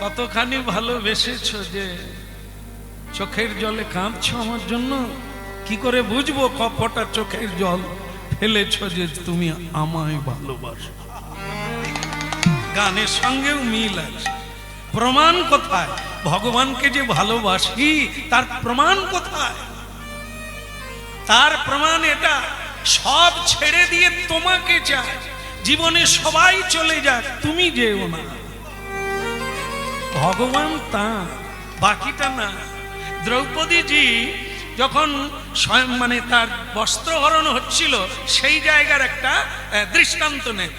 কতখানি ভালোবেসেছো যে চোখের জলে কাঁদছো আমার জন্য। কি করে বুঝবো কপটা চোখের জল ফেলেছো যে তুমি আমায় ভালোবাসো? গানের সঙ্গেও মিল আছে। প্রমাণ কোথায়? ভগবানকে যে ভালোবাসি তার প্রমাণ কোথায়? তার প্রমাণ এটা, সব ছেড়ে দিয়ে তোমাকে চায়। জীবনে সবাই চলে যাক, তুমি যেও না। ভগবান তা, বাকিটা না। দ্রৌপদীজি যখন মানে তার বস্ত্রহরণ হচ্ছিল, সেই জায়গার একটা দৃষ্টান্ত নেই।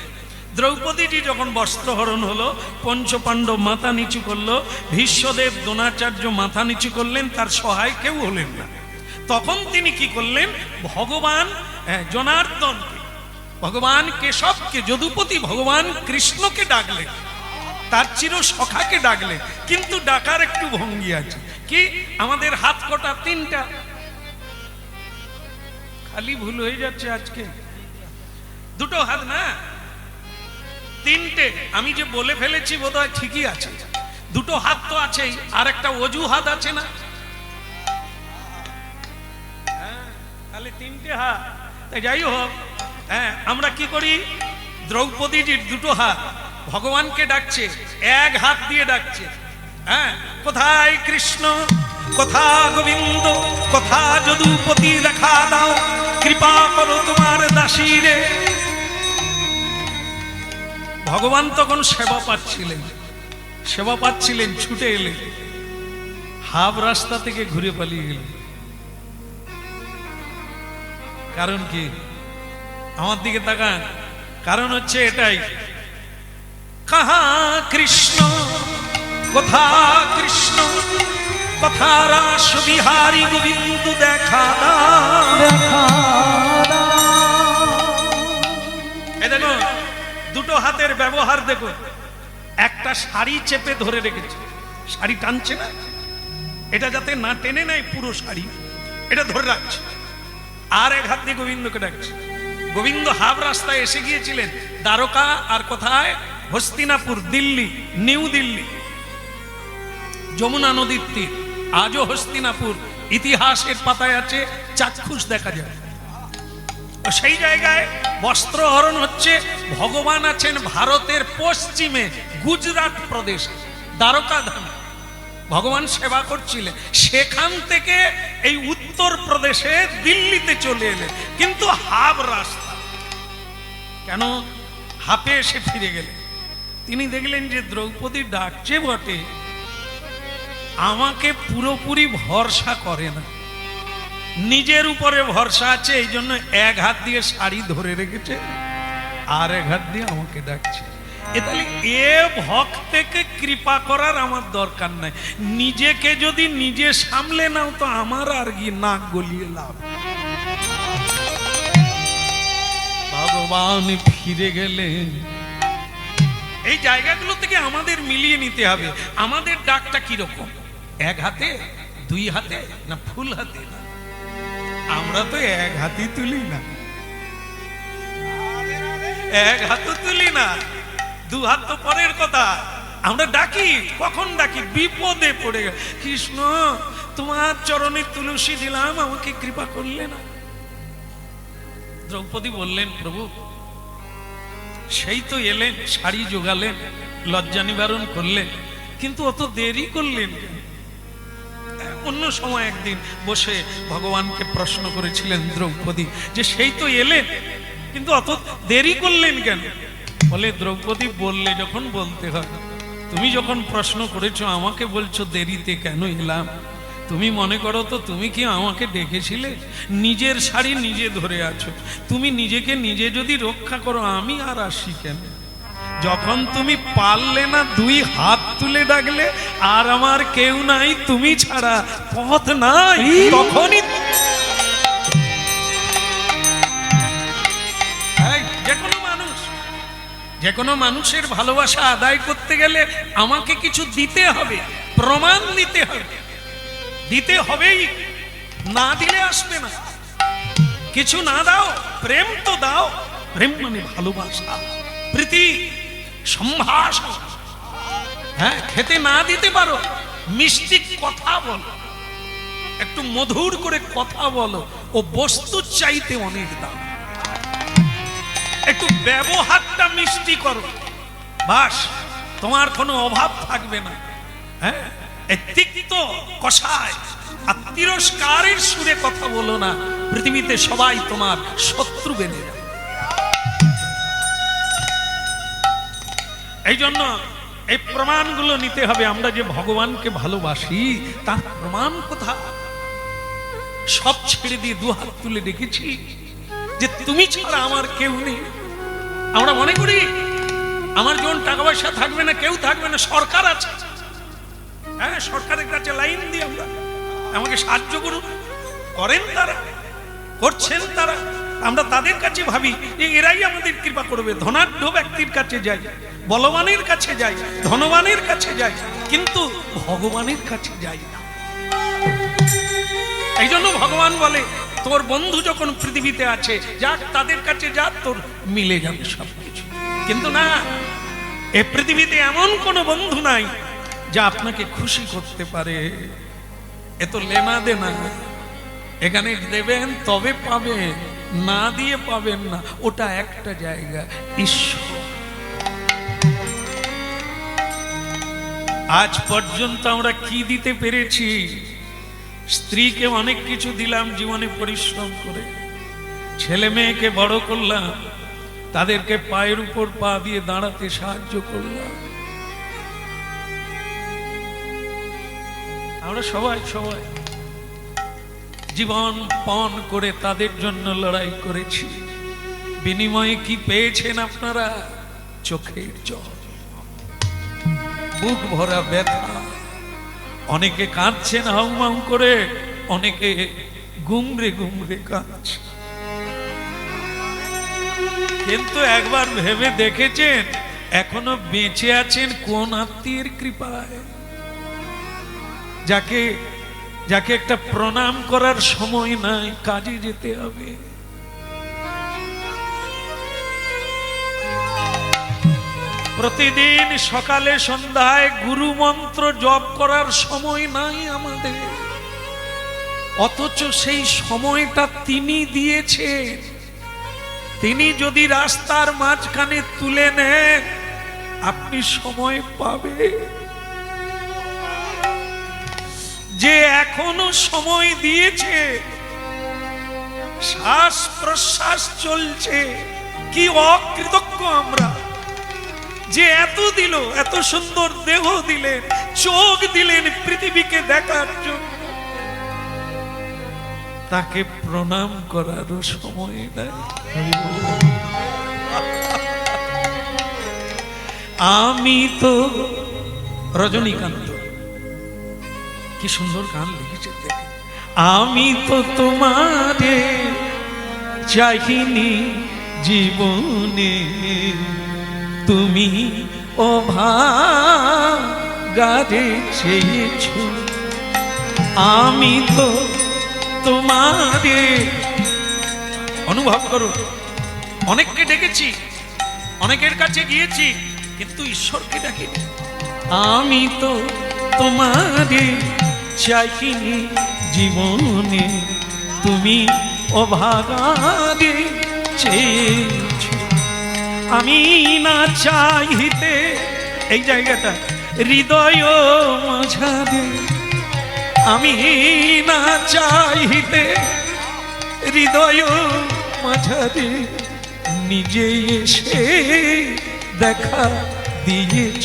দ্রৌপদীজি যখন বস্ত্রহরণ হলো, পঞ্চপাণ্ডব মাথা নিচু করলো, ভীষ্মদেব দ্রোণাচার্য মাথা নিচু করলেন, তার সহায় কেউ হলেন না। তখন তিনি কি করলেন? ভগবান জনার্দনকে, ভগবান কেশবকে, যদুপতি ভগবান কৃষ্ণকে ডাকলেন, তার চির সখাকে ডাকলেন। কিন্তু ডাকার একটু ভঙ্গি আছে। কি? আমাদের হাত কটা? তিনটা। খালি ভুল হয়ে যাচ্ছে আজকে। দুটো হাত না, তিনটে। আমি যে বলে ফেলেছি বোধহয় ঠিকই আছে। দুটো হাত তো আছেই, আর একটা অজু হাত আছে না? তাহলে তিনটে হাত। যাই হোক, আমরা কি করি? দ্রৌপদীজির দুটো হাত ভগবানকে ডাকছে, এক হাত দিয়ে ডাকছে। কোথায় কৃষ্ণ, কোথা গোবিন্দ, কোথা যদুপতি, দেখা দাও, কৃপা করো তোমার দাসীরে। ভগবান তখন সেবা পাচ্ছিলেন, ছুটে এলেন, হাফ রাস্তা থেকে ঘুরে পালিয়ে গেলেন। কারণ কি? আমার দিকে তাকান। কারণ হচ্ছে এটাই, কাহা কৃষ্ণ, কোথা কৃষ্ণ, কোথা রাস বিহারী গোবিন্দ, দেখা দাও। দেখো দুটো হাতের ব্যবহার দেখো। একটা শাড়ি চেপে ধরে রেখেছে, শাড়ি টানছে না, এটা যাতে না টেনে নেয় পুরো শাড়ি, এটা ধরে রাখছে। আর এক হাত দিয়ে গোবিন্দকে ডাকছে। গোবিন্দ হাফ রাস্তায় এসে গিয়েছিলেন, দ্বারকা আর কোথায়? হস্তিনাপুর, দিল্লি, নিউ দিল্লি, যমুনা নদীর তীর। আজও হস্তিনাপুর ইতিহাসের পাতায় আছে, চাক্ষুষ দেখা যায়। সেই জায়গায় বস্ত্রহরণ হচ্ছে। ভগবান আছেন ভারতের পশ্চিমে, গুজরাট প্রদেশে, দ্বারকা ধামে ভগবান সেবা করছিলেন। সেখান থেকে এই উত্তর প্রদেশে দিল্লিতে চলে এলেন, কিন্তু হাফ রাস্তা। কেন হাফে এসে ফিরে গেলেন? তিনি দেখলেন যে দ্রৌপদী ডাকছে বটে, আমাকে পুরোপুরি ভরসা করে না, নিজের উপরে ভরসা আছে, এই জন্য এক হাত দিয়ে শাড়ি ধরে রেখেছে, আর এক হাত দিয়ে আমাকে ডাকছে। তাহলে এ ভক্তকে কৃপা করার আমার দরকার নাই। নিজেকে যদি নিজে সামলে নাও তো আমার আর কি নাক গলিয়ে লাভ। ভগবান ফিরে গেলেন। এই জায়গাগুলো থেকে আমাদের মিলিয়ে নিতে হবে, আমাদের ডাকটা কিরকম। এক হাতে, দুই হাতে, না ফুল হাতে? আমরা তো এক হাতই তুলি না, এক হাতও তুলি না, দু হাত তো পরের কথা। আমরা ডাকি, কখন ডাকি? বিপদে পড়ে গেল। কৃষ্ণ তোমার চরণে তুলসী দিলাম, আমাকে কৃপা করলে না। দ্রৌপদী বললেন, প্রভু সেই তো এলেন, শাড়ি জোগালেন, লজ্জা নিবারণ করলেন, কিন্তু অত দেরি করলেন কেন? অন্য সময় একদিন বসে ভগবানকে প্রশ্ন করেছিলেন দ্রৌপদী যে সেই তো এলেন, কিন্তু অত দেরি করলেন কেন? বলে, দ্রৌপদী বললে যখন বলতে হয়। তুমি যখন প্রশ্ন করেছো, আমাকে বলছো দেরিতে কেন এলাম, তুমি মনে করো তো তুমি কি আমাকে ডেকেছিলে? নিজের শাড়ি নিজে ধরে আছো, তুমি নিজেকে নিজে যদি রক্ষা করো, আমি আর আসি কেন? যখন তুমি পারলে না, দুই হাত তুলে ডাকলে, আর আমার কেউ নাই তুমি ছাড়া, পথ নাই, তখনই যে কোনো মানুষের ভালোবাসা আদায় করতে গেলে আমাকে কিছু দিতে হবে, প্রমাণ দিতে হবে, দিতে হবেই, না দিলে আসবে না। কিছু না দাও, প্রেম তো দাও। প্রেম মানে ভালোবাসা, প্রীতি, সম্ভাষণ। হ্যাঁ, খেতে না দিতে পারো, মিষ্টি কথা বলো, একটু মধুর করে কথা বলো, ও বস্তুর চাইতে অনেক দাম। একটু ব্যবহারটা মিষ্টি করো, বাস তোমার কোনো অভাব থাকবে না। হ্যাঁ, এই তিক্ত কষায় আর তিরস্কারের সুরে কথা বলো না, পৃথিবীতে সবাই তোমার শত্রু বেনে যাবে। এই জন্য এই প্রমাণগুলো নিতে হবে। আমরা যে ভগবানকে ভালোবাসি তার প্রমাণ কোথায়? সব ছেড়ে দিয়ে দুহাত তুলে ডেকেছি যে তুমি ছাড়া আমার কেউ নেই। আমরা মনে করি আমার যেমন টাকা পয়সা থাকবে না, কেউ থাকবে না, সরকার আছে। হ্যাঁ, সরকারের কাছে লাইন দিই আমরা, আমাকে সাহায্য করুন, করেন তারা, করছেন তারা। আমরা তাদের কাছে ভাবি যে এরাই আমাদের কৃপা করবে। ধনাঢ্য ব্যক্তির কাছে যাই, বলবানের কাছে যাই, ধনবানের কাছে যাই, কিন্তু ভগবানের কাছে যাই না। এই জন্য ভগবান বলে তোর বন্ধু যখন পৃথিবীতে আছে, যাক তাদের কাছে যা, তোর মিলে যাবে সবকিছু। কিন্তু না, এ পৃথিবীতে এমন কোন বন্ধু নাই যা আপনাকে খুশি করতে পারে। এ তো লেনা দেনা, এখানে দেবেন তবে পাবেন, না দিয়ে পাবেন না। ওটা একটা জায়গা, ঈশ্বর। আজ পর্যন্ত আমরা কি দিতে পেরেছি? স্ত্রীকে অনেক কিছু দিলাম জীবনে পরিশ্রম করে, ছেলে মেয়েকে বড় করলাম, তাদেরকে পায়ের উপর পা দিয়ে দাঁড়াতে সাহায্য করলাম। আমরা সবাই জীবন পণ করে তাদের জন্য লড়াই করেছি। বিনিময়ে কি পেয়েছেন আপনারা? চোখের জল, বুক ভরা ব্যথা। অনেকে কাঁদছেন হাউমাউ করে, অনেকে গুমরে গুমরে কাঁদছে। কিন্তু একবার ভেবে দেখেছেন এখনো বেঁচে আছেন কোন আত্মীয়ের কৃপায়? যাকে একটা প্রণাম করার সময় নাই, কাজে যেতে হবে। প্রতিদিন সকালে সন্ধ্যায় গুরু মন্ত্র জপ করার সময় নাই আমাদের, অথচ সেই সময়টা তিনি দিয়েছেন। তিনি যদি রাস্তার মাঝখানে তুলে নেন, আপনি সময় পাবেন। যে এখনো সময় দিয়েছে, শ্বাস প্রশ্বাস চলছে, কি অকৃতজ্ঞ আমরা। যে এত দিল, এত সুন্দর দেহ দিলেন, চোখ দিলেন পৃথিবীকে দেখার জন্য, তাকে প্রণাম করারও সময় নাই। আমি তো রজনীকান্ত কি সুন্দর গান লিখেছে দেখে। আমি তো তোমারে চাইনি জীবনে, তুমি অভাগারে চেয়েছ। আমি তো তোমারে, অনুভব করো, অনেককে ডেকেছি, অনেকের কাছে গিয়েছি, কিন্তু ঈশ্বরকে ডাকিনি। আমি তো তোমারে চাইনি জীবনে, তুমি অভাগারে চেয়েছ। আমি না চাইতে, এই জায়গাটা হৃদয় মাঝারে, আমি না চাইতে হৃদয় মাঝারে নিজে এসে দেখা দিয়েছ।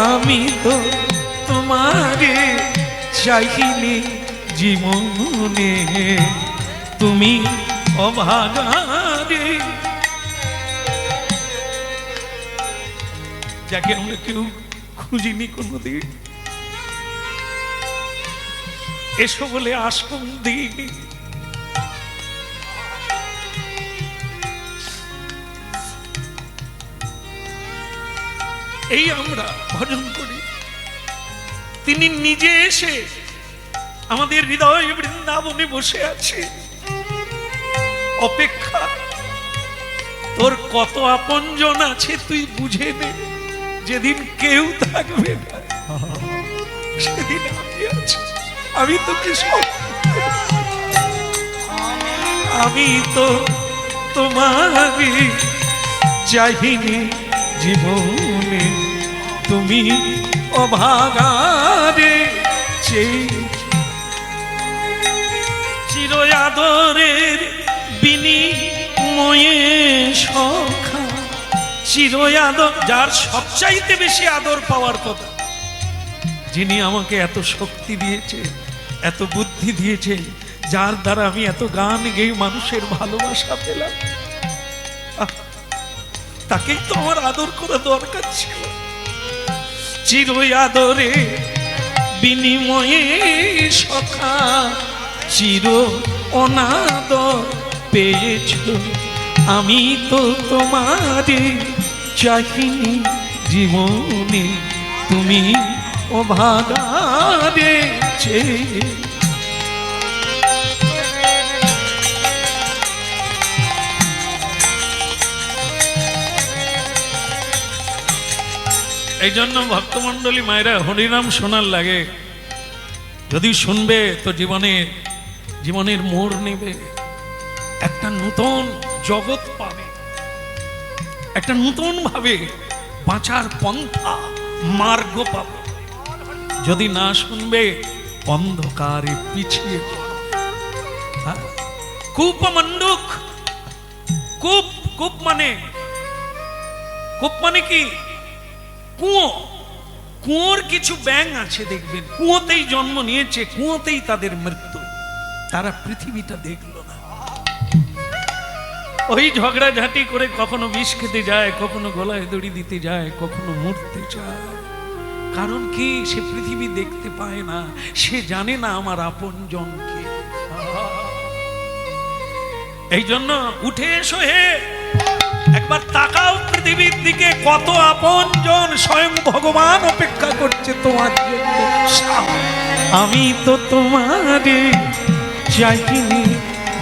আমি তো তোমারে চাইনি জীবনে, তুমি অভাগারে। যাকে আমরা কেউ খুঁজিনি কোনোদিন, এসো বলে আশ্রম দিইনি। এই আমরা ভজন করি, তিনি নিজে এসে আমাদের হৃদয় বৃন্দাবনে বসে আছে, অপেক্ষা। তোর কত আপনজন আছে তুই বুঝে নে, যেদিন কেউ থাকবে না সেদিন আমি আছি। আমি তো কৃষক, আমি তো তোমারই চাহিনি জীবনে, তুমি অভাগারে চির আদরের বিনিময়ে সখা, চির আদর, যার সবচাইতে বেশি আদর পাওয়ার কথা, যিনি আমাকে এত শক্তি দিয়েছে, এত বুদ্ধি দিয়েছে, যার দ্বারা আমি এত গান গেয়ে মানুষের ভালোবাসা পেলাম, তাকেই তো আমার আদর করা দরকার ছিল। চির আদরে বিনিময়ে সখা, চির অনাদর পেয়েছ, আমি তো তোমারে চাহিনি জীবনে, তুমি অভাগারে চেয়ে। এই জন্য ভক্তমণ্ডলী মায়েরা হরিনাম শোনার লাগে, যদি শুনবে তো জীবনের মোড় নেবে, একটা নতুন জগৎ পাবে, একটা নতুন ভাবে বাঁচার পন্থা মার্গ পাবে। যদি না শুনবে অন্ধকারে পিছিয়ে কূপমণ্ডুক, কূপ মানে কি? কুয়ো। কুয়োর কিছু ব্যাঙ আছে দেখবেন, কুয়োতেই জন্ম নিয়েছে, কুয়োতেই তাদের মৃত্যু, তারা পৃথিবীটা দেখলো না। ওই ঝগড়াঝাটি করে কখনো বিষ খেতে যায়, কখনো গলায় দড়ি দিতে যায়, কখনো মরতে চায়। কারণ কি? সে পৃথিবী দেখতে পায় না, সে জানে না আমার আপন জনকে। এই জন্য উঠে এসো হে, একবার তাকাও পৃথিবীর দিকে, কত আপন জন, স্বয়ং ভগবান অপেক্ষা করছে তোমার জন্য। আমি তো তোমারে চাইনি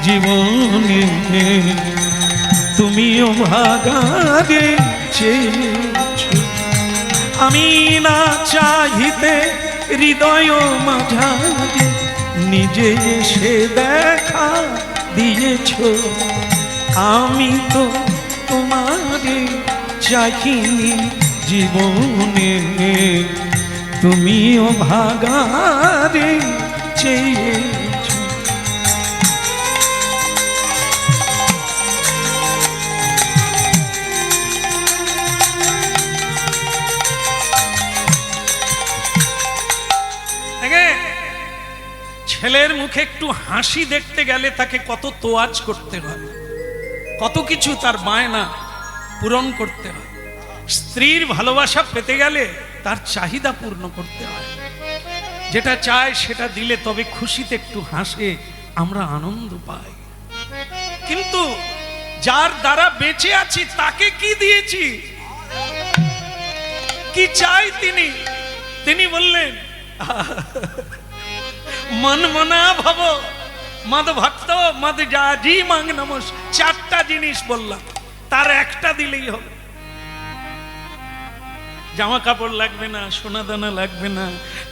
জীবনে, তুমিও ভাগারে চেয়েছ, আমি না চাহিতে হৃদয় মাঝারে নিজে এসে দেখা দিয়েছ, আমি তো তোমারে চাহিনি জীবনে, তুমিও ভাগারে চেয়েছ। ছেলের মুখে একটু হাসি দেখতে গেলে তাকে কত তোয়াজ করতে হয়, কত কিছু তার বায়না পূরণ করতে হয়। স্ত্রীর ভালোবাসা পেতে গেলে তার চাহিদা পূর্ণ করতে হয়, যেটা চায় সেটা দিলে তবে খুশিতে একটু হাসে, আমরা আনন্দ পাই। কিন্তু যার দ্বারা বেঁচে আছি তাকে কি দিয়েছি, কি চাই তিনি বললেন মন মনা ভব মদ ভক্ত মদ জাজি মাং নমস। চারটা জিনিস বললাম, তার একটা দিলেই হবে। জামা কাপড় লাগবে না, সোনা দানা লাগবে না,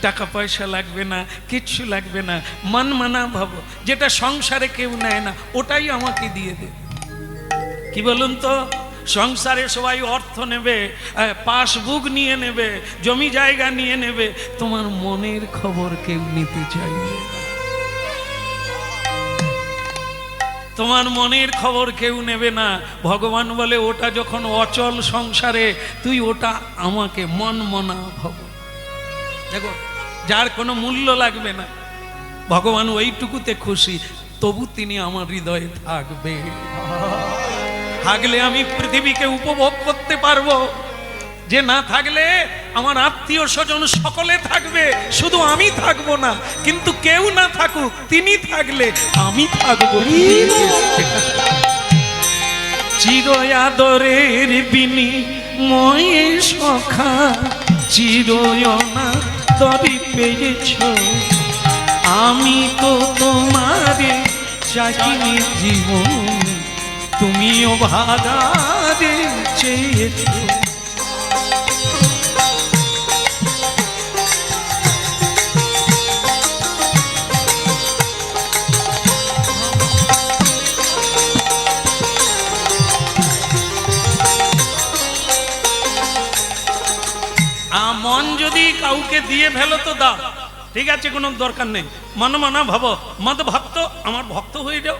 টাকা পয়সা লাগবে না, কিচ্ছু লাগবে না। মন মানা ভব, যেটা সংসারে কেউ নেয় না ওটাই আমাকে দিয়ে দে। কি বলুন তো, সংসারে সবাই অর্থ নেবে, পাসবুক নিয়ে নেবে, জমি জায়গা নিয়ে নেবে, তোমার মনের খবর কেউ নিতে চাইবে না। তোমার মনের খবর কেউ নেবে না। ভগবান বলে ওটা যখন অচল সংসারে, তুই ওটা আমাকে মন মনা ভব। দেখো, যার কোনো মূল্য লাগবে না, ভগবান ওইটুকুতে খুশি, তবু তিনি আমার হৃদয়ে থাকবে। থাকলে আমি পৃথিবীকে উপভোগ করতে পারবো, যে না থাকলে আমার আত্মীয় স্বজন সকলে থাকবে, শুধু আমি থাকবো না। কিন্তু কেউ না থাকুক, তিনি থাকলে আমি থাকবো। চির আদরের বিনিময়ে সখা, চির অনাদরে পেয়েছ, আমি তো তোমারে চাহিনি জীবন, তুমিও ভাগারে চেয়েছ। কাউকে দিয়ে ফেলো তো দাও, ঠিক আছে, কোনো দরকার নেই। মনমনা ভব মদ ভক্ত, আমার ভক্ত হয়ে যাও।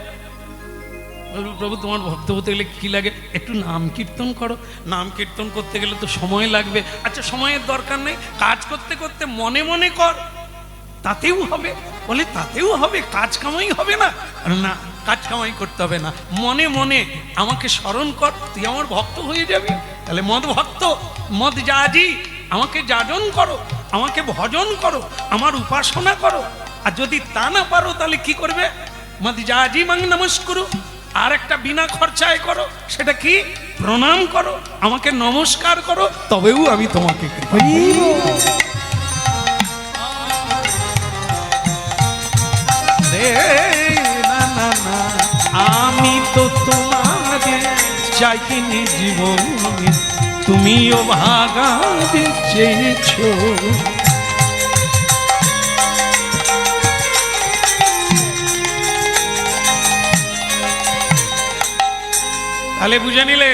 প্রভু তোমার ভক্ত হতে গেলে কি লাগে? একটু নাম কীর্তন করো। নাম কীর্তন করতে গেলে তো সময় লাগবে। আচ্ছা, সময়ের দরকার নেই, কাজ করতে করতে মনে মনে কর, তাতেও হবে। বলে তাতেও হবে, কাজ কামাই হবে না? না, কাজ কামাই করতে হবে না, মনে মনে আমাকে স্মরণ কর, তুই আমার ভক্ত হয়ে যাবি। তাহলে মদ ভক্ত, মদ যাজি, আমাকে যাজন করো, আমাকে ভজন করো, আমার উপাসনা করো। আর যদি তা না পারো তাহলে কি করবে? মদ যাজি মাং নমস্কুরু, আর একটা বিনা খরচায় করো। সেটা কি? প্রণাম করো, আমাকে নমস্কার করো, তবেও আমি তোমাকে কৃপা করব। না না না, আমি তো তোমাদের চাইনি জীবনে, তুমিও ভাগা চেয়েছো। তাহলে বুঝে নিলে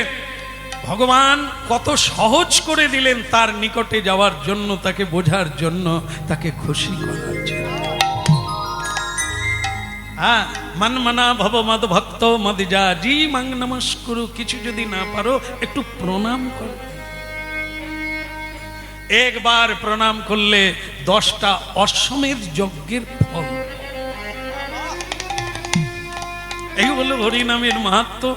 ভগবান কত সহজ করে দিলেন তার নিকটে যাওয়ার জন্য, তাকে বোঝার জন্য, তাকে খুশি করার জন্য। হ্যাঁ, মন মনা ভব মদ ভক্ত মদ যাজি মাং নমস্কুরু। কিছু যদি না পারো একটু প্রণাম করো। একবার প্রণাম করলে 10টা অশ্বমেধ যজ্ঞের ফল। এই হলো হরি নামের মাহাত্ম্য,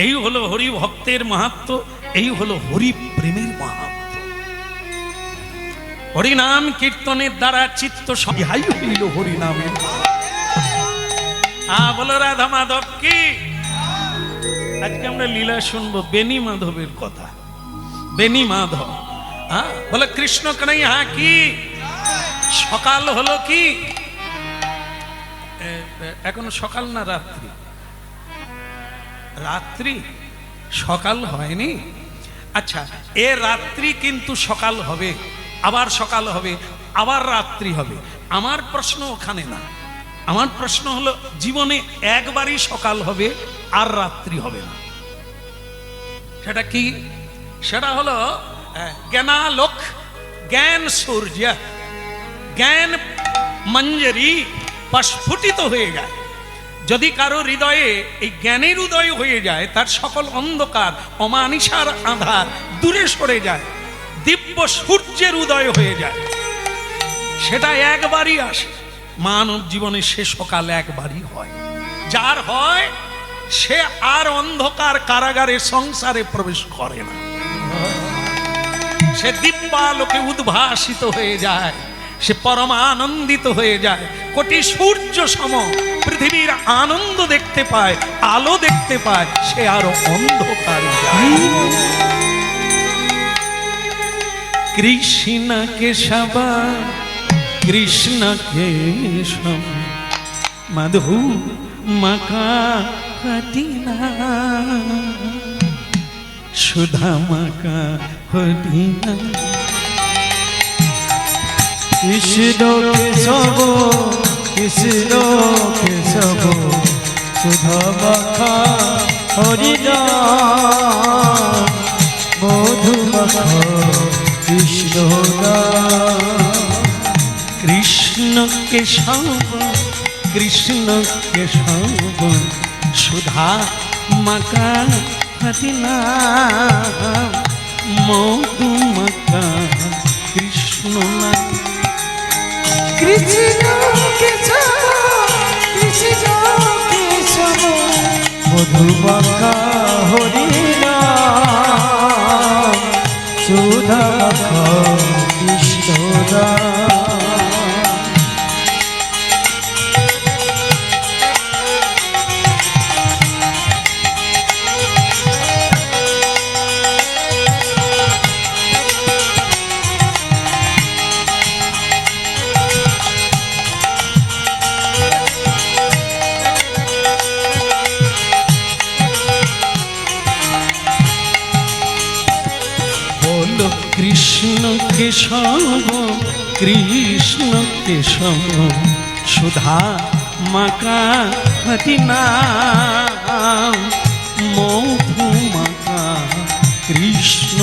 এই হলো হরি ভক্তের মাহাত্ম্য, এই হলো হরি প্রেমের মাহাত্ম্য। হরি নাম কীর্তনের দ্বারা চিত্ত সহাই হইল হরি নামের। বলো রাধা মাধব কি? আজকে আমরা লীলা শুনবো বেনি মাধবের কথা। বেনি মাধব, বলে কৃষ্ণ কানাইয়া কি? সকাল হলো কি? এখন সকাল না রাত্রি? রাত্রি, সকাল হয়নি। আচ্ছা, এ রাত্রি কিন্তু সকাল হবে, আবার সকাল হবে, আবার রাত্রি হবে। আমার প্রশ্ন ওখানে না, আমার প্রশ্ন হলো জীবনে একবারই সকাল হবে আর রাত্রি হবে না। সেটা কি? সেটা হলো জ্ঞানালোক, জ্ঞান সূর্য, জ্ঞান মঞ্জরি প্রস্ফুটিত হয়ে যায়। যদি কারো হৃদয়ে এই জ্ঞানের উদয় হয়ে যায়, তার সকল অন্ধকার অমানিসার আধার দূরে সরে যায়, দিব্য সূর্যের উদয় হয়ে যায়। সেটা একবারই আসে মানব জীবনে, সে সকাল একবারই হয়। যার হয় সে আর অন্ধকার কারাগারে সংসারে প্রবেশ করে না, সে দিব্যালোকে উদ্ভাসিত হয়ে যায়, সে পরমানন্দিত হয়ে যায়। কোটি সূর্য সম পৃথিবীর আনন্দ দেখতে পায়, আলো দেখতে পায়, সে আরো অন্ধকারে যায়। কৃষ্ণ কেশব কৃষ্ণ কেশব মধু মকা কটিনা সুধা মকা হরিনা। কৃষ্ণ কেশব কৃষ্ণ কেশব সুধা মকা হরিনা মধু মকা কৃষ্ণ কৃষ্ণ কেশব কৃষ্ণ কেশব সুধা মকা হরিনা মধু মকা কৃষ্ণ। কৃষ্ণ কেশব কৃষ্ণ কেশব মধু মকা হরিনা সুধা মকা কৃষ্ণ। কৃষ্ণ কেশব কৃষ্ণ কেশব সুধা মাকা হরিনা মধু মাকা কৃষ্ণ।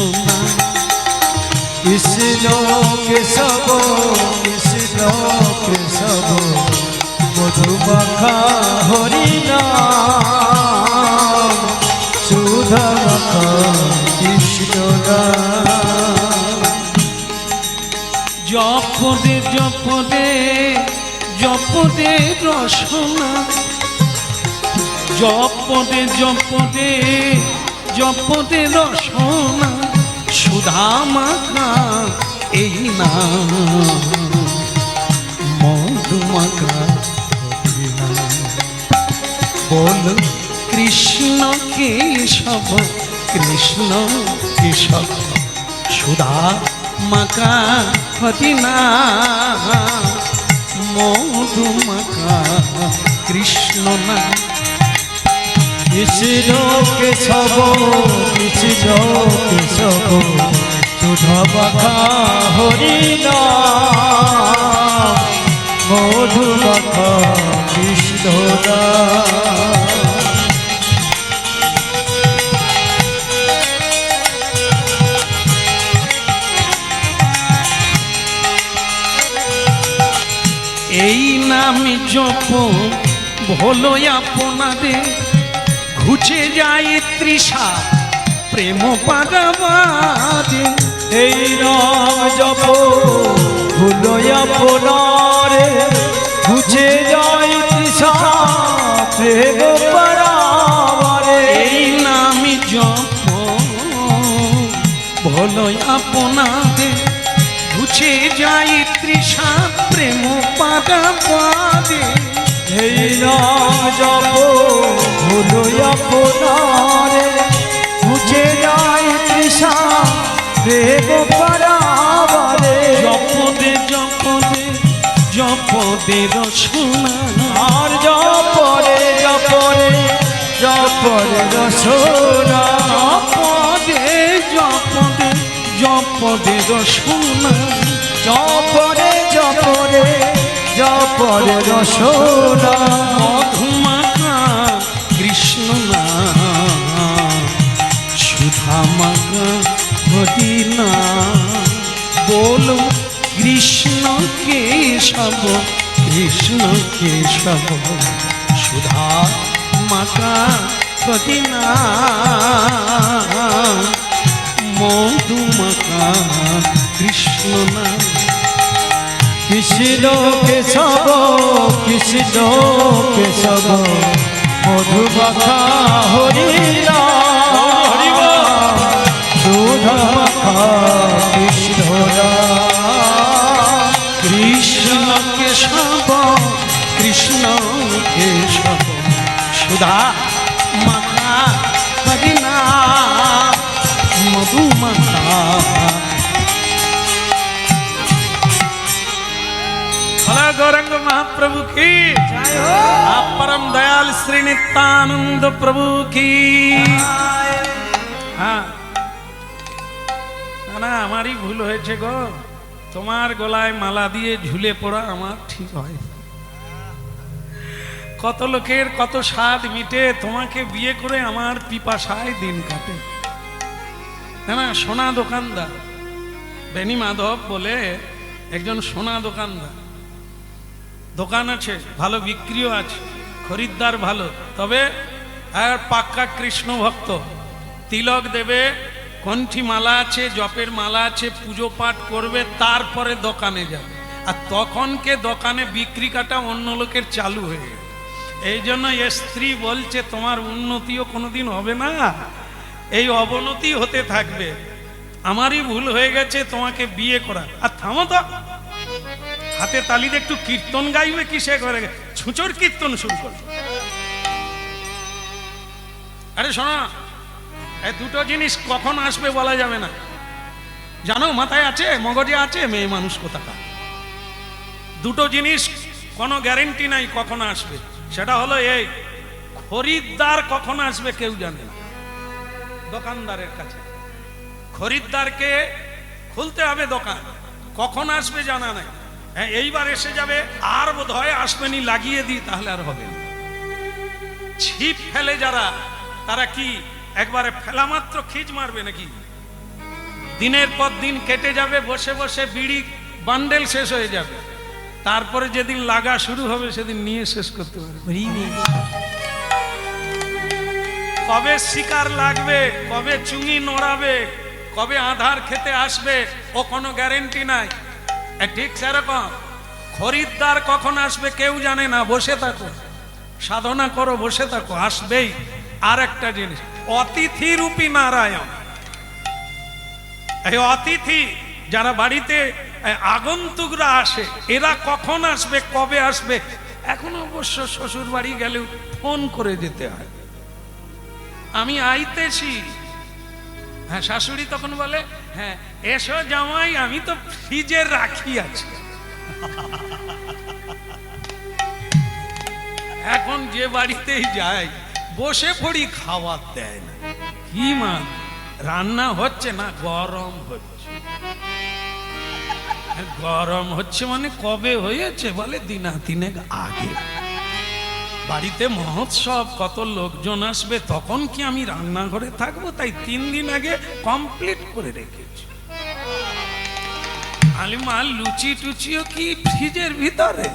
কৃষ্ণ কেশব কৃষ্ণ কেশব মধুমাখা হরিনাম সুধা মাখা কৃষ্ণ নাম। জপদে জপদে জপদে রসনা, জপদে জপদে জপদে রসনা, সুধা মাখা এই নাম মধুমাখা হরিনাম। বল কৃষ্ণ কেশব কৃষ্ণ কেশব সুধা মাখা হরিনাম মধুমাখা কৃষ্ণ নাম। কৃষ্ণ কেশব কৃষ্ণ কেশব সুধা মাখা হরিনাম মধুমাখা কৃষ্ণ নাম। এই নামে জপ ভোলো আপনাদের, ঘুচে যায় তৃষা প্রেম পাগাবাদে। এই নাম জপ ভুলো আপনারে, বুঝে যায় তৃষা প্রেম পারাবারে। এই নামে জপ ভোলো আপনাদের, ঘুচে যায় তৃষা প্রেম পাগাবাদে। এই নাম জপ ভুলো আপনারে, বুঝে যায় তৃষা প্রেম পারাবারে। জপদে জপদে জপদে রসনা, আর জপরে জপরে জপরে রসনা। জপদে জপদে জপদে রসনা, জপরে জপরে জপরে রসনা। মধুমাখা কৃষ্ণ নাম সুধা মাখা হরিনাম। বলো কৃষ্ণ কেশব কৃষ্ণ কেশব সুধা মাখা হরিনাম মধুমাখা কৃষ্ণ নাম। কৃষ্ণ কেশব কৃষ্ণ কেশব মধুমাখা হরিনাম সুধা মাখা কৃষ্ণ নাম। কৃষ্ণ কেশব কৃষ্ণ কেশব সুধা মাখা হরিনাম মধুমাখা। भला गौरंग महाप्रभु की, आप परम दयाल श्री नित्यानंद प्रभु की। हाँ না আমারই ভুল হয়েছে গো, তোমার গলায় মালা দিয়ে ঝুলে পড়া আমার ঠিক হয়। কত লোকের কত স্বাদ মিটে, তোমাকে বিয়ে করে আমার পিপাসায় দিন কাটে। না সোনা দোকানদার বেনি মাধব বলে একজন সোনা দোকানদার, দোকান আছে, ভালো বিক্রিও আছে, খরিদ্দার ভালো, তবে আর পাক্কা কৃষ্ণ ভক্ত। তিলক দেবে, কণ্ঠী মালা আছে, জপের মালা আছে, পুজো পাঠ করবে, তারপরে দোকানে যাবে। আর তখনকে দোকানে বিক্রি কাটা অন্য লোকের চালু হয়ে গেল। এই জন্য এ স্ত্রী বলছে তোমার উন্নতিও কোনোদিন হবে না, এই অবনতি হতে থাকবে। আমারই ভুল হয়ে গেছে তোমাকে বিয়ে করা। আর থামো তো, হাতে তালিতে একটু কীর্তন গাইবে, কিসে করে ছুঁচোর কীর্তন শুরু করবে। আরে শোনো, এই দুটো জিনিস কখন আসবে বলা যাবে না, জানো? মাথায় আছে, মগজে আছে, মেয়ে মানুষ কোথাকার। দুটো জিনিস কোনো গ্যারেন্টি নাই কখন আসবে। সেটা হলো এই, খরিদ্দার কখন আসবে কেউ জানে না। দোকানদারের কাছে খরিদ্দারকে খুলতে হবে দোকান, কখন আসবে জানা নাই। হ্যাঁ এইবার এসে যাবে, আর বোধ হয় আসবেনি, লাগিয়ে দিই তাহলে আর হবে না। ছিপ ফেলে যারা, তারা কি একবারে ফেলা মাত্র খিচ মারবে নাকি? দিনের পর দিন কেটে যাবে, বসে বসে বিড়ি বান্ডেল শেষ হয়ে যাবে, তারপরে যেদিন লাগা শুরু হবে সেদিন নিয়ে শেষ করতে পারবে। কবে শিকার লাগবে, কবে চুঙি নড়াবে, কবে আধার খেতে আসবে, ও কোনো গ্যারেন্টি নাই। ঠিক সেরকম খরিদ্দার কখন আসবে কেউ জানে না, বসে থাকো, সাধনা করো, বসে থাকো, আসবেই। আর একটা জিনিস, অতিথি রূপী নারায়ণ। এই অতিথি যারা বাড়িতে আগন্তুকরা আসে, এরা কখন আসবে, কবে আসবে, এখন অবশ্য শ্বশুর বাড়ি গেলেও ফোন করে যেতে হয়, আমি আইতেছি। হ্যাঁ, শাশুড়ি তখন বলে, হ্যাঁ এসো জামাই, আমি তো ফ্রিজে রাখি আছি। এখন যে বাড়িতেই যাই বসে পড়ি, খাবার দেয় না। কি মা, রান্না হচ্ছে না, গরম হচ্ছে। গরম হচ্ছে মানে কবে হয়েছে, বলে দিনা তিনেক আগে। বাড়িতে মহোৎসব, কত লোকজন আসবে, তখন কি আমি রান্নাঘরে থাকবো? তাই 3 দিন আগে কমপ্লিট করে রেখেছি। আলিমা লুচি টুচিও কি ফ্রিজের ভিতরে?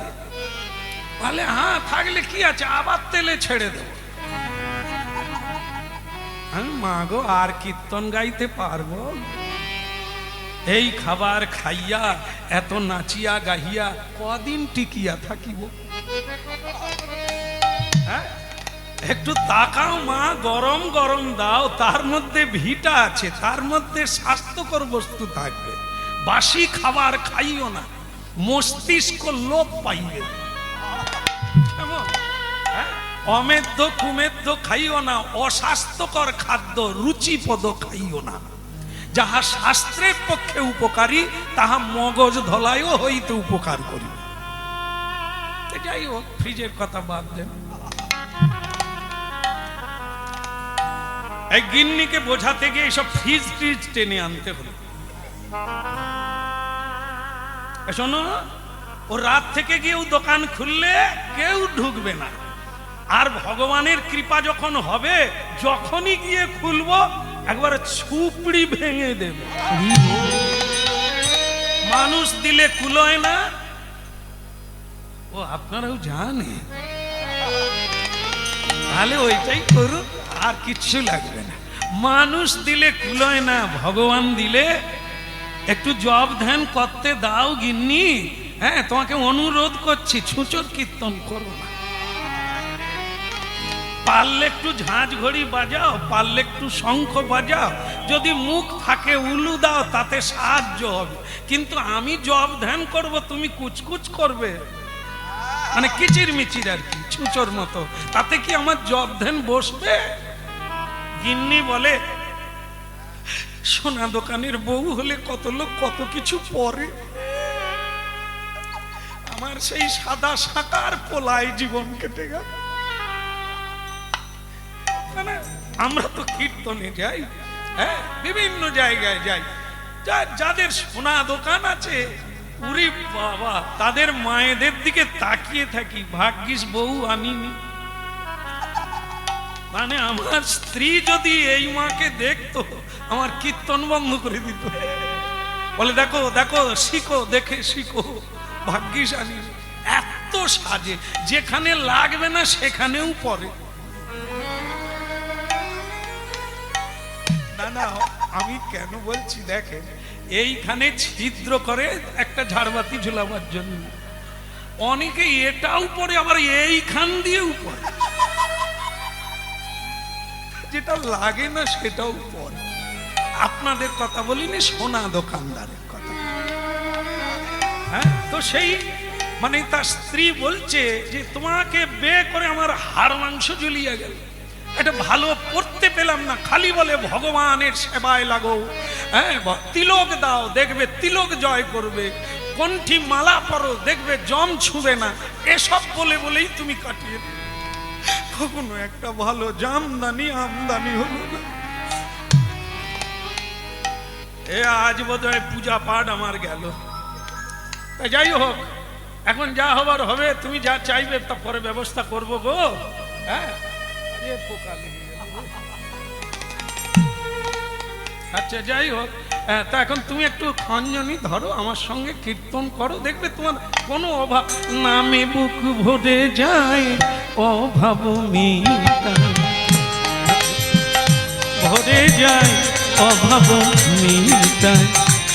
বলে হ্যাঁ, থাকলে কি আছে, আবার তেলে ছেড়ে দেবো। মা গো, আর কীর্তন গাইতে পারবো? এই খাবার খাইয়া, এত নাচিয়া গাহিয়া কদিন টিকিয়া থাকিব? হ্যাঁ, একটু তাকাও মা, গরম গরম দাও, তার মধ্যে ভিটা আছে, তার মধ্যে স্বাস্থ্যকর বস্তু থাকবে। বাসি খাবার খাইও না, মস্তিষ্ক লোপ পাইবে। অমেদ্য কুমেদ্য খাইও না, অস্বাস্থ্যকর খাদ্য রুচিপদ খাইও না। যাহা শাস্ত্রের পক্ষে উপকারী, তাহা মগজ ধলায়ও হইতে উপকার করি। যাই হোক, ফ্রিজের কথা বাদ দেন। এক গিন্নিকে বোঝাতে গিয়ে এইসব ফ্রিজ ট্রিজ টেনে আনতে হলো। শোনো, ও রাত থেকে গিয়েও দোকান খুললে কেউ ঢুকবে না, আর ভগবানের কৃপা যখন হবে, যখনই গিয়ে খুলবো একবারে ছুপড়ি ভেঙে দেবে। মানুষ দিলে কুলোয় না, ও আপনারাও জানে, তাহলে ওইটাই করুন, আর কিচ্ছু লাগবে না। মানুষ দিলে কুলোয় না, ভগবান দিলে একটু জব ধ্যান করতে দাও গিন্নি। হ্যাঁ, তোমাকে অনুরোধ করছি, ছুঁচোর কীর্তন করো না। পারলে একটু ঝাঁঝ ঘড়ি বাজাও, পারলে একটু শঙ্খ বাজাও, যদি মুখ থাকে উলু দাও, তাতে সাহায্য হবে। কিন্তু আমি জব ধ্যান করব, তুমি কুচকুচ করবে, মানে কিচির মিচির আর কি, ছুঁচোর মতো, তাতে কি আমার জব ধ্যান বসবে? গিন্নি বলে, সোনা দোকানের বউ হলে কত লোক কত কিছু পরে, আমার সেই সাদা সাকার পোলায় জীবন কেটে গেল। আমরা তো কীর্তনে যাই, হ্যাঁ, বিভিন্ন জায়গায় যাই, যাদের সোনা দোকান আছে, উরি বাবা, তাদের মায়েদের দিকে তাকিয়ে থাকি, ভাগ্যিস বউ আনিনি। মানে আমার স্ত্রী যদি এই মাকে দেখতো, আমার কীর্তন বন্ধ করে দিত। বলে দেখো দেখো, শিখো, দেখে শিখো, ভাগ্যিস আনিনি। এত সাজে, যেখানে লাগবে না সেখানেও পরে। না না, আমি কেন বলছি দেখেন, এইখানে ছিদ্র করে একটা ঝাড়বাতি ঝুলাবার জন্য, অনেকে এটাও পরে, আবার এইখান দিয়েও পরে, যেটা লাগে না সেটাও পরে। আপনাদের কথা বলিনি, সোনা দোকানদারের কথা। হ্যাঁ, তো সেই মানে তার স্ত্রী বলছে যে তোমাকে বিয়ে করে আমার হাড় মাংস ঝুলিয়ে গেল, এটা ভালো পড়তে পেলাম না, খালি বলে ভগবানের সেবায় লাগো, হ্যাঁ, তিলক দাও, দেখবে তিলক জয় করবে, কণ্ঠী মালা পরো, দেখবে জম ছুঁবে না, এসব বলে বলেই তুমি কাটিয়ে দিলে। কখনো একটা ভালো জামদানি আমদানি হলো না। এ আজ বোধহয় পূজা পাঠ আমার গেল। যাই হোক, এখন যা হবার হবে, তুমি যা চাইবে তা পরে ব্যবস্থা করবো গো। হ্যাঁ, পোকা লেগে গেল। আচ্ছা, যাই হোক, তা এখন তুমি একটু খঞ্জনি ধরো, আমার সঙ্গে কীর্তন করো, দেখবে তোমার কোনো অভাব নামে বুক ভরে যায়, অভাব মিটায় ভরে যায়, অভাব মিটায়,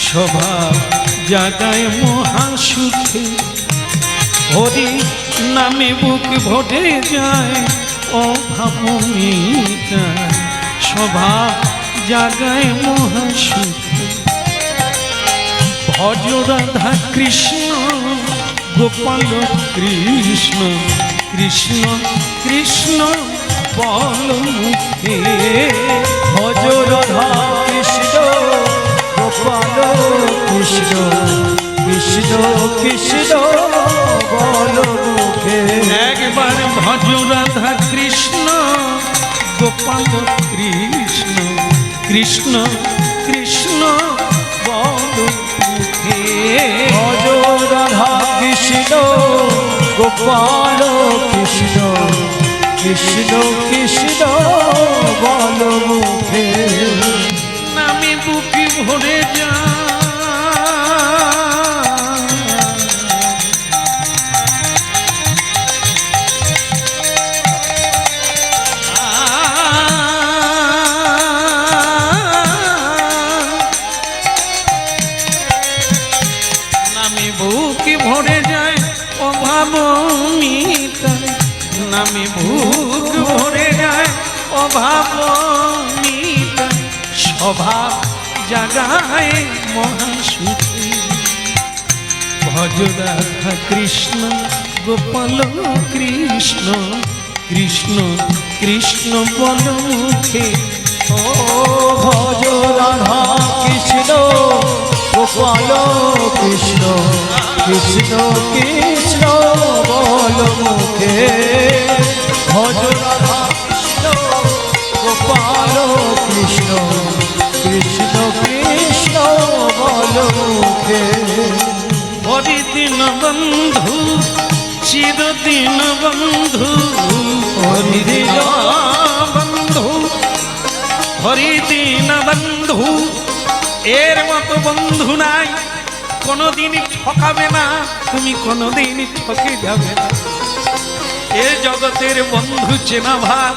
স্বভাব জাগায় মহা সুখে। হরি নামে বুক ভরে যায়, অভাব মিটায়, স্বভাব জাগায় মহা সুখে। ভজ রাধা কৃষ্ণ গোপাল কৃষ্ণ, কৃষ্ণ কৃষ্ণ বল মুখে। ভজ রাধা কৃষ্ণ গোপাল কৃষ্ণ, কৃষ্ণ কৃষ্ণ বল মুখে। একবার ভজ রাধা কৃষ্ণ গোপাল কৃষ্ণ, কৃষ্ণ কৃষ্ণ বল মুখে। ভজ রাধা কৃষ্ণ গোপাল কৃষ্ণ, কৃষ্ণ কৃষ্ণ বল মুখে। নামে বুকে ভরে যায়, নামে বুকে ভরে যায়, অভাব মিটায়, নামে বুক ভরে যায়, অভাব মিটায়, স্বভাব জাগায় মহা সুখে। ভজ রাধা কৃষ্ণ গোপাল কৃষ্ণ, কৃষ্ণ কৃষ্ণ বল মুখে। ও ভজ রাধা কৃষ্ণ গোপাল কৃষ্ণ, কৃষ্ণ কৃষ্ণ বল মুখে। ভজ রাধা কৃষ্ণ গোপাল কৃষ্ণ, কৃষ্ণ কৃষ্ণ বল মুখে। হরি দিন বন্ধু চিরদিন বন্ধু, হরি দিন বন্ধু, হরি দিন বন্ধু, এর মতো বন্ধু নাই, কোনোদিন ঠকাবে না, তুমি কোনোদিন ঠকে যাবে না। এ জগতের বন্ধু চেনা ভাব,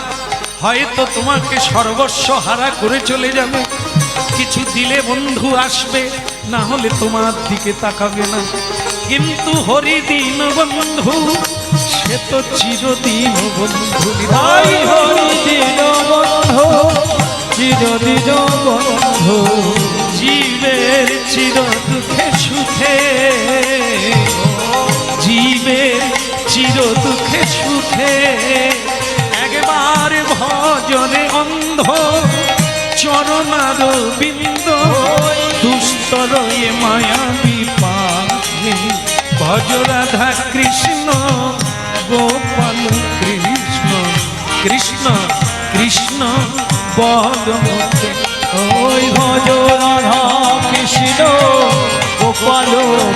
হয়তো তোমাকে সর্বস্ব হারা করে চলে যাবে, কিছু দিলে বন্ধু আসবে, না হলে তোমার দিকে তাকাবে না। কিন্তু হরিদিন বন্ধু সে তো চিরদিন বন্ধু। তাই হরিদিন বন্ধু চিরদিন বন্ধু, জীবের চির দুঃখে সুখে, জীবের চির দুঃখে সুখে, একবার ভজনে অন্ধ চরণার বিন্দ, দুস্তর এ মায়াবী পাখি। ভজ রাধা কৃষ্ণ গোপাল কৃষ্ণ, কৃষ্ণ কৃষ্ণ বল মুখে। ওই ভজ রাধা কৃষ্ণ গোপাল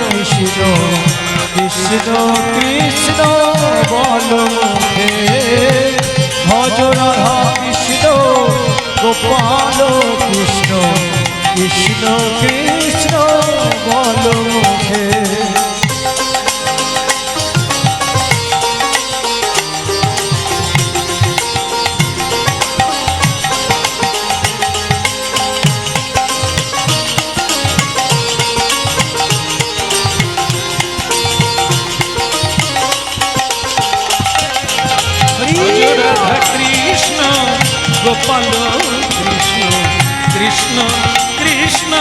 কৃষ্ণ, কৃষ্ণ কৃষ্ণ বল মুখে। ভজ রাধা কৃষ্ণ গোপাল কৃষ্ণ, কৃষ্ণ কৃষ্ণ বল মুখে। রাধা কৃষ্ণ গোপাল কৃষ্ণ, কৃষ্ণ কৃষ্ণ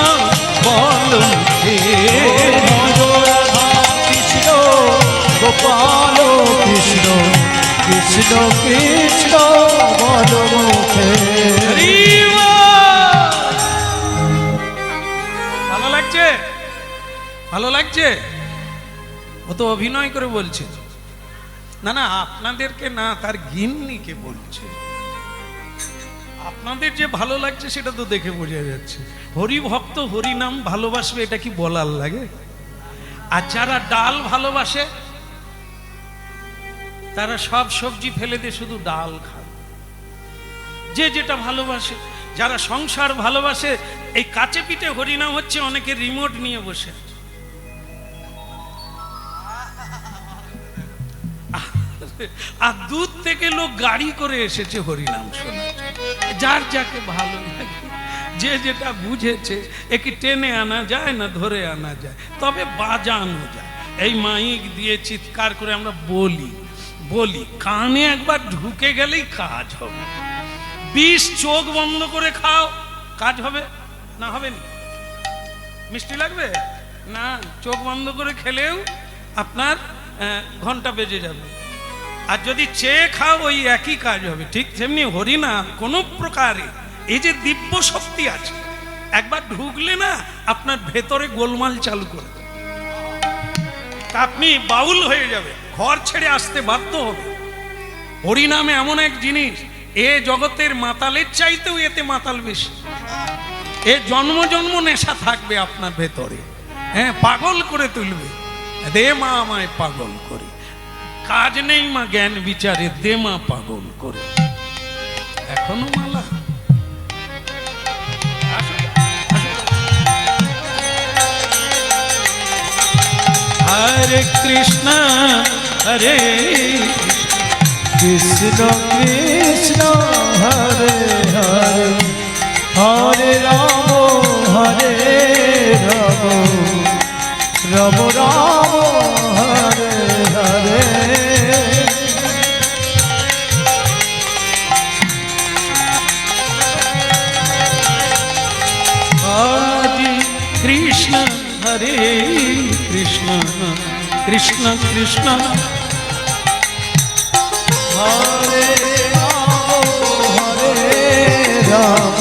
বল মুখে। ভজ রাধা কৃষ্ণ গোপাল কৃষ্ণ, কৃষ্ণ কৃষ্ণ বল মুখে। ভালো লাগছে, ভালো লাগছে। ও তো অভিনয় করে বলছে, না না আপনাদেরকে না, তার গিন্নিকে বলছে। আপনাদের যে ভালো লাগছে সেটা তো দেখে বোঝা যাচ্ছে। হরি ভক্ত হরি নাম ভালোবাসবে, এটা কি বলার লাগে? আর যারা ডাল ভালোবাসে তারা সব সবজি ফেলে দিয়ে শুধু ডাল খায়। যে যেটা ভালোবাসে, যারা সংসার ভালোবাসে, এই কাছে পিঠে হরিনাম হচ্ছে, অনেকে রিমোট নিয়ে বসে আছে। আর দূর থেকে লোক গাড়ি করে এসেছে হরিনাম শোনার জন্য। যার যাকে ভালো লাগে, যে যেটা বুঝেছে, একে টেনে আনা যায় না ধরে আনা যায়, তবে বাজানো যায়। এই মাইক দিয়ে চিৎকার করে আমরা বলি, কানে একবার ঢুকে গেলেই কাজ হবে। 20 চোখ বন্ধ করে খাও, কাজ হবে না? হবে না? মিষ্টি লাগবে না? চোখ বন্ধ করে খেলেও আপনার ঘন্টা বেজে যাবে। আর যদি চেয়ে খাও, ওই একই কাজ হবে। ঠিক তেমনি হরিনাম কোনো প্রকারে এই যে দিব্য শক্তি আছে, একবার ঢুকলে না আপনার ভেতরে গোলমাল চালু করে দেবে। আপনি বাউল হয়ে যাবে, ঘর ছেড়ে আসতে বাধ্য হবে। হরিনামে এমন এক জিনিস, এ জগতের মাতালের চাইতেও এতে মাতাল বেশি। এ জন্ম জন্ম নেশা থাকবে আপনার ভেতরে, হ্যাঁ, পাগল করে তুলবে। দে মা আমায় পাগল করে, কাজ নেই মা জ্ঞান বিচারে, দে মা পাগল করে। এখনো মালা হরে কৃষ্ণ হরে কৃষ্ণ কৃষ্ণ হরে হরে, হরে রাম হরে রাম, রাম রাম হরে হরে। হরে কৃষ্ণ হরে কৃষ্ণ, কৃষ্ণ কৃষ্ণ হরে রাম হরে রাম,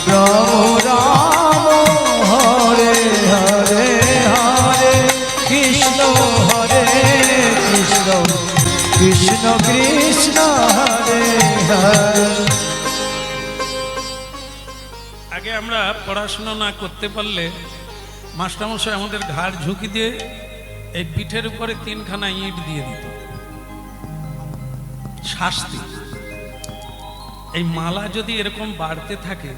রাম রাম হরে হরে, হরে কৃষ্ণ হরে কৃষ্ণ, কৃষ্ণ কৃষ্ণ হরে হরে। আগে আমরা পড়াশোনা না করতে পারলে মাস্টারমশাই আমাদের ঘাড় ঝুঁকি দিয়ে এই পিঠের উপরে 3খানা ইট দিয়ে দিত, শাস্তি। এই মালা যদি এরকম বাড়তে থাকে,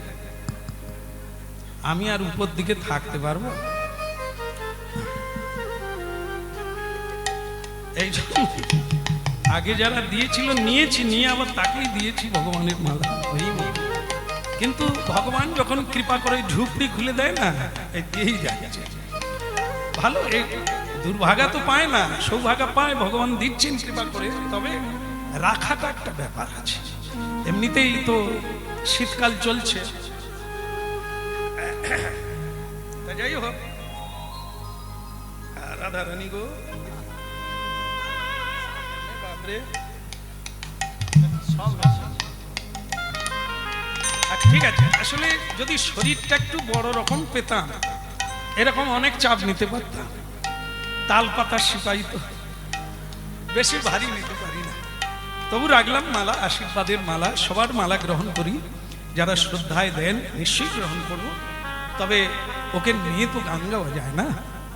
আমি আর উপর দিকে থাকতে পারবো? এই জন্য আগে যারা দিয়েছিল নিয়েছি, নিয়ে আবার তাকেই দিয়েছি ভগবানের মালা। কিন্তু ভগবান যখন কৃপা করে ঝুপড়ি খুলে দেয় না, এই দিয়েই যাচ্ছে। ভালো, এই দুর্ভাগা তো পায় না, সৌভাগা পায়। ভগবান দিচ্ছেন কৃপা করে, তবে রাখাটা একটা ব্যাপার আছে। এমনিতেই তো শীতকাল চলছে, যাই হোক। রাধা রানী গো, বাপরে, ঠিক আছে। আসলে যদি শরীরটা একটু বড় রকম পেতাম, এরকম অনেক চাপ নিতে পারতাম। তাল পাতার সিপাহী তো বেশি ভারী নিতে পারি না, তবু রাখলাম মালা, আশীর্বাদের মালা। সবার মালা গ্রহণ করি, যারা শ্রদ্ধায় দেন নিশ্চয়ই গ্রহণ করব। তবে ওকে নিয়ে তো গান গাওয়া যায় না,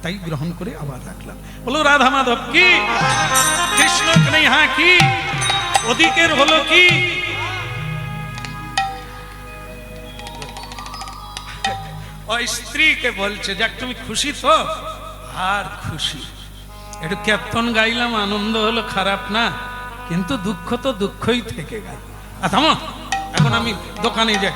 তাই গ্রহণ করে আবার রাখলাম। বলো রাধা মাধব কি, কৃষ্ণ কনৈয়া কি, ওদিকের হলো কি। ওই স্ত্রীকে বলছে, যাক তুমি খুশি তো? আর খুশি, একটু কীর্তন গাইলাম, আনন্দ হলো, খারাপ না, কিন্তু দুঃখ তো দুঃখই থেকে গেল। থামো, এখন আমি দোকানে যাই।